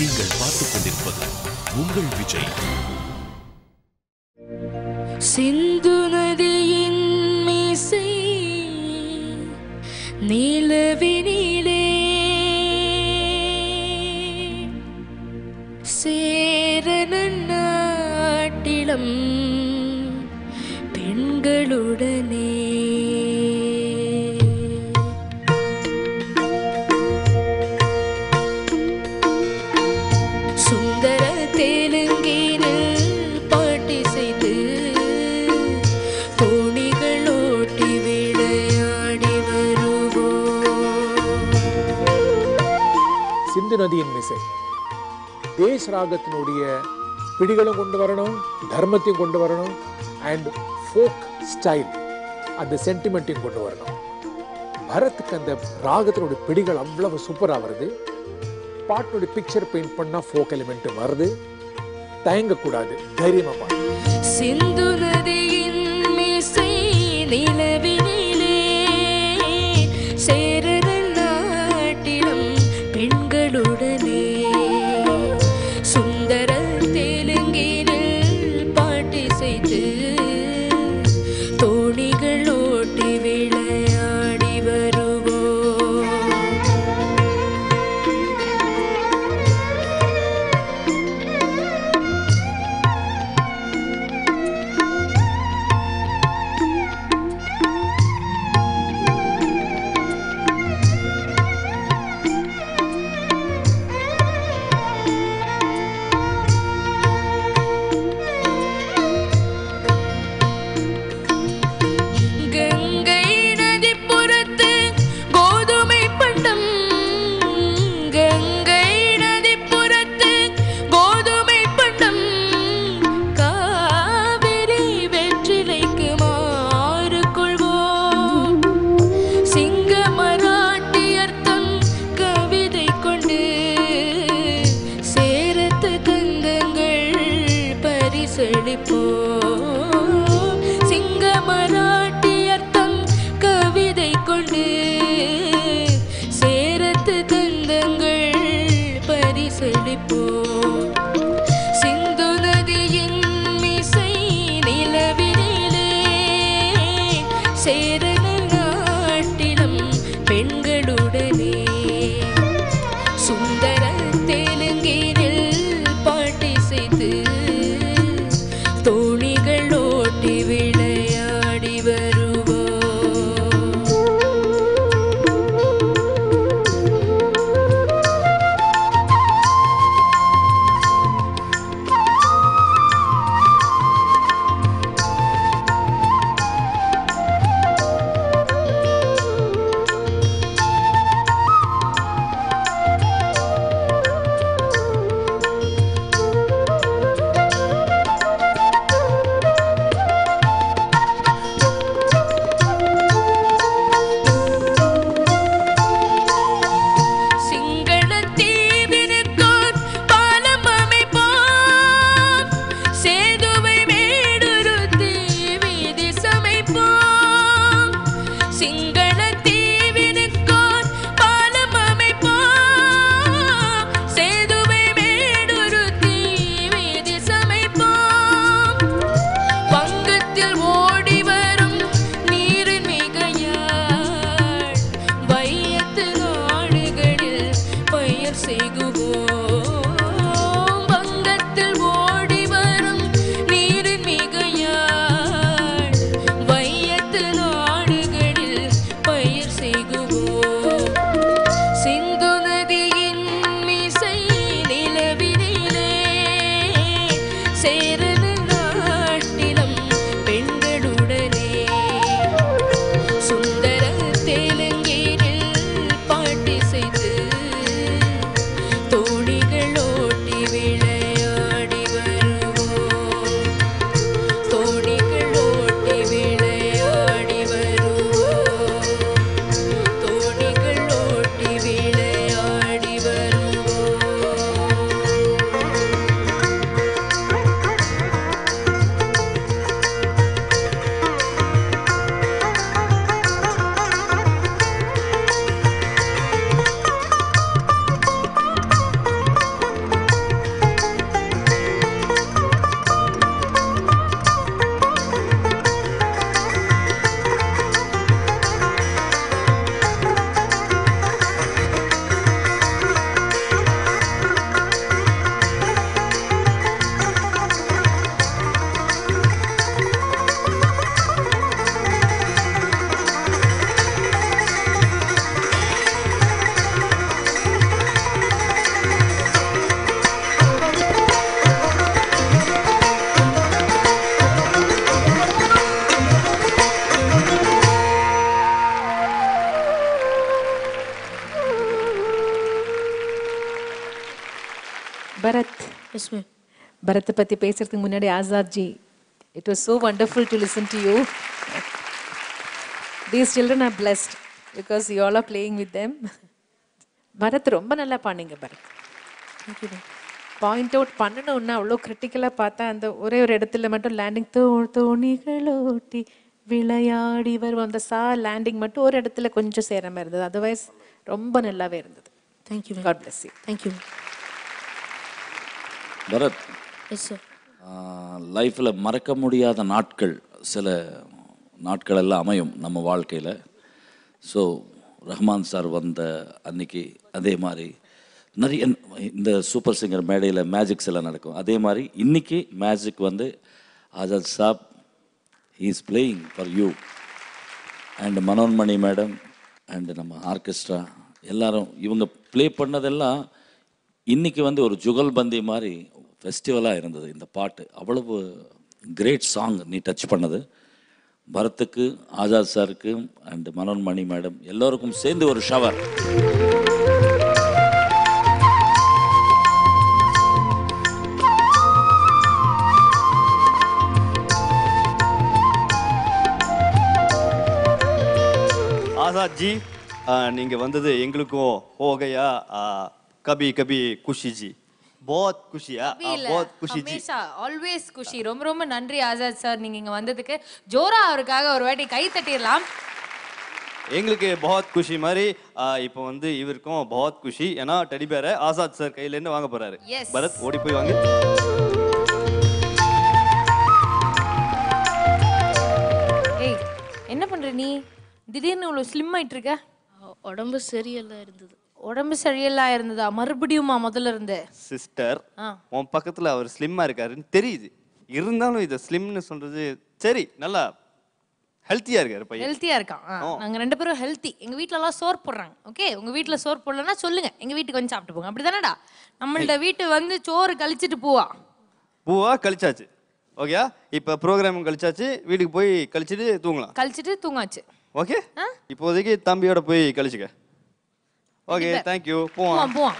நீங்கள் பார்த்துக் கொண்டிருப்பது உங்கள் விஜய். சிந்து நதியின் மீசை நிலவினிலே சேரன நாட்டிலம் பெண்களுடனே சுந்தர தெலுங்கினில் பாட்டி செய்து தோணிகளோட்டி விளையாடி வருவோம். சிந்து நதியின் மிசை தேஷ் ராகத்தினுடைய பிடிகளும் கொண்டு வரணும், தர்மத்தையும் கொண்டு வரணும், அண்ட் ஃபோக் ஸ்டைல் அந்த சென்டிமெண்ட்டையும் கொண்டு வரணும். பரத்துக்கு அந்த ராகத்தினுடைய பிடிகள் அவ்வளவு சூப்பராக வருது. பாட்டுடைய பிக்சர் பெயிண்ட் பண்ணா ஃபோக் எலிமெண்ட் வருது. தயங்கக்கூடாது, தைரியமா பாடு. சிந்து நதியின் மீசை நிலவினிலே சேரன நாட்டிலம் பெண்களுடனே சுந்தர தெலுங்கினில் பாட்டி செய்து தோணிகளோட்டி விளையாடி வருவோம். கங்கை நதிப்புறத்து கோதுமை பண்டம், கங்கை நதிப்புறத்து கோதுமை பண்டம், காவிரி வெற்றிலைக்கு மாறு கொள்வோம். சிங்க மராட்டியர்த்தம் கவிதை கொண்டு சேரத்து தந்தங்கள் பரிசளிப்போம். சிங்க மராட்டியர்த்தம் கவிதை கொண்டு சேரத்து தந்தங்கள் பரிசளிப்போம். சிந்து நதியின் மீசை நிலவினிலே சேரன நாட்டிலம் பெண்களுடனே சுந்தர தெலுங்கினில் பாட்டி செய்து தோணிகளோட்டி விளையாடி வருவோம். சிங்களத்தீவினுக்கோர் பாலம் அமைப்போம், சேதுவை மேடுருத்தி வீதி சமைப்போம். சிங்களத்தீவினுக்கோர் பாலம் அமைப்போம், சேதுவை மேடுருத்தி வீதி சமைப்போம். வங்கத்தில் ஓடி வரும் நீரின் மிகையால் வையத்து நாடுகளில் பயிர் செய்குவோம். வங்கத்தில் ஓடி வரும் நீரின் மிகையால் வையத்து நாடுகளில் பயிர் செய்குவோம். சிந்து நதியின் மீசை நிலவினிலே சேரன நாட்டிலம் பெண்களுடனே சுந்தர தெலுங்கினில் பாட்டி செய்து தோணிகளோட்டி விளையாடி வருவோம். தோணிகளோட்டி விளையாடி வருவோம். தோணிகளோட்டி விளையாடி வருவோம். Bharath, yes ma'am. பரத்தை பற்றி பேசுறதுக்கு முன்னாடி Azad ji, it was so wonderful to listen to you. These children are blessed because you all are playing with them. Bharath ரொம்ப நல்லா பாடுங்க Bharath. Thank you ma'am. Point out பண்ணணும்னா அவ்வளோ கிரிட்டிக்கலாக பார்த்தா அந்த ஒரே ஒரு இடத்துல மட்டும் லேண்டிங் தோணிகளோட்டி விளையாடி வரும் அந்த லேண்டிங் மட்டும் ஒரு இடத்துல கொஞ்சம் சேர மாதிரி இருந்தது. அதர்வைஸ் ரொம்ப நல்லாவே இருந்தது. Thank you ma'am. God bless you. Thank you ma'am. Bharath, yes sir. லைஃப்பில் மறக்க முடியாத நாட்கள் சில நாட்கள் எல்லாம் அமையும் நம்ம வாழ்க்கையில். ஸோ ரஹ்மான் சார் வந்த அன்னைக்கு அதே மாதிரி நிறைய இந்த சூப்பர் சிங்கர் மேடையில் மேஜிக்ஸ் எல்லாம் நடக்கும். அதே மாதிரி இன்றைக்கி மேஜிக் வந்து ஆசாத் சாப் he is playing for you and Manonmani madam and நம்ம ஆர்கெஸ்ட்ரா எல்லாரும் இவங்க ப்ளே பண்ணதெல்லாம் இன்றைக்கி வந்து ஒரு ஜுகல்பந்தி மாதிரி ஃபெஸ்டிவலாக இருந்தது. இந்த பாட்டு அவ்வளவு கிரேட் சாங் நீ டச் பண்ணது. பரத்துக்கு, ஆசாத் சாருக்கு அண்டு மனோன்மணி மேடம் எல்லோருக்கும் சேர்ந்து ஒரு ஷவர். ஆசாத் ஜி, நீங்கள் வந்தது எங்களுக்கும் ஹோ கயா கபி கபி குஷி ஜி. बहुत खुशी है, बहुत खुशी जी. हमेशा ऑलवेज खुशी. ரொம்ப ரொம்ப நன்றி ஆசாத் சார், நீங்க இங்க வந்ததுக்கு. ஜோரா அவருக்காக ஒரு வாட்டி கை தட்டிடலாம். எங்களுக்கு बहुत खुशी மாதிரி இப்போ வந்து இவருக்கும் बहुत खुशी. ஏன்னா டெடி பேரை ஆசாத் சார் கையில இருந்து வாங்க போறாரு. பரத் ஓடி போய் வாங்க. ஏய், என்ன பண்ற நீ? திடீர்னு இவ்வளவு ஸ்லிம் ஆயிட்டு இருக்க? உடம்பு சரியில்லை இருந்தது. உடம்பு சரியில்லா இருந்ததா? மறுபடியுமா முதல்ல இருந்து? சிஸ்டர், உன் பக்கத்துல அவர் ஸ்லிம்மா இருக்காருன்னு தெரியுது. இருந்தாலும் இதை ஸ்லிம்னு சொல்றது சரி, நல்லா ஹெல்த்தியா இருக்காரு பையன். ஹெல்த்தியா இருக்கான். நாங்க ரெண்டு பேரும் ஹெல்த்தி. எங்க வீட்ல எல்லாம் சோறு போடுறாங்க. ஓகே, உங்க வீட்ல சோறு போடலன்னா சொல்லுங்க, எங்க வீட்டுக்கு வந்து சாப்பிட்டு போங்க. அப்படிதானடா? நம்மள்ட்ட வீட்டு வந்து சோறு கழிச்சிட்டு பூவா கழிச்சாச்சு. ஓகேயா? இப்ப ப்ரோக்ராம் கழிச்சாச்சு, வீட்டுக்கு போய் கழிச்சிட்டு தூங்கலாம். கழிச்சிட்டு தூங்காச்சு. ஓகே, இப்போதைக்கு தம்பியோட போய் கழிச்சுக்க. Okay, thank you. போவான்.